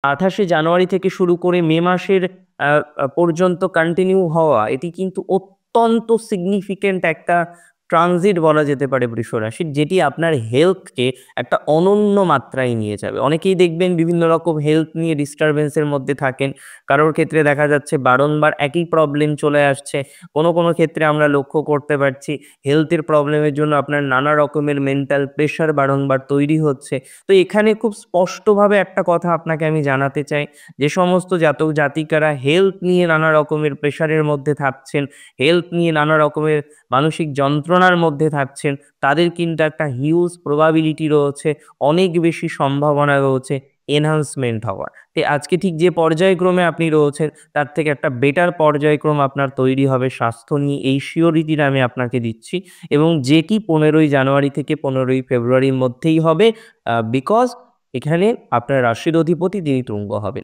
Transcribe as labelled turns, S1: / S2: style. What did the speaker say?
S1: 28শে জানুয়ারি থেকে শুরু করে মে মাসের আ আ পর্যন্ত কন্টিনিউ হওয়া এটি কিন্তু অত্যন্ত সিগনিফিক্যান্ট একটা ট্রানজিট বলা যেতে পারে বৃষরাশির, যেটি আপনার হেলথকে একটা অনন্য মাত্রায় নিয়ে যাবে। অনেকেই দেখবেন বিভিন্ন রকম হেলথ নিয়ে ডিস্টার্বেন্স এর মধ্যে থাকেন। কারোর ক্ষেত্রে দেখা যাচ্ছে বারংবার একই প্রবলেম চলে আসছে। কোনো ক্ষেত্রে আমরা লক্ষ্য করতে পারছি হেলথের প্রবলেমের জন্য আপনার নানা রকমের মেন্টাল প্রেশার বারংবার তৈরি হচ্ছে। তো এখানে খুব স্পষ্টভাবে একটা কথা আপনাকে আমি জানাতে চাই, যে সমস্ত জাতক জাতিকারা হেলথ নিয়ে নানা রকমের প্রেশারের মধ্যে থাকছেন, হেলথ নিয়ে নানা রকমের মানসিক যন্ত্রণার মধ্যে থাকছেন, তাদের কিন্তু একটা হিউজ প্রবাবিলিটি রয়েছে, অনেক বেশি সম্ভাবনা রয়েছে এনহান্সমেন্ট হওয়ার। আজকে ঠিক যে পর্যায়ক্রমে আপনি রয়েছেন তার থেকে একটা বেটার পর্যায়ক্রম আপনার তৈরি হবে স্বাস্থ্য নিয়ে, এই সিওরিটিটা আমি আপনাকে দিচ্ছি। এবং যেটি 15ই জানুয়ারি থেকে 15ই ফেব্রুয়ারির মধ্যেই হবে। বিকজ এখানে আপনার রাশির অধিপতি তিনি তুঙ্গ হবেন।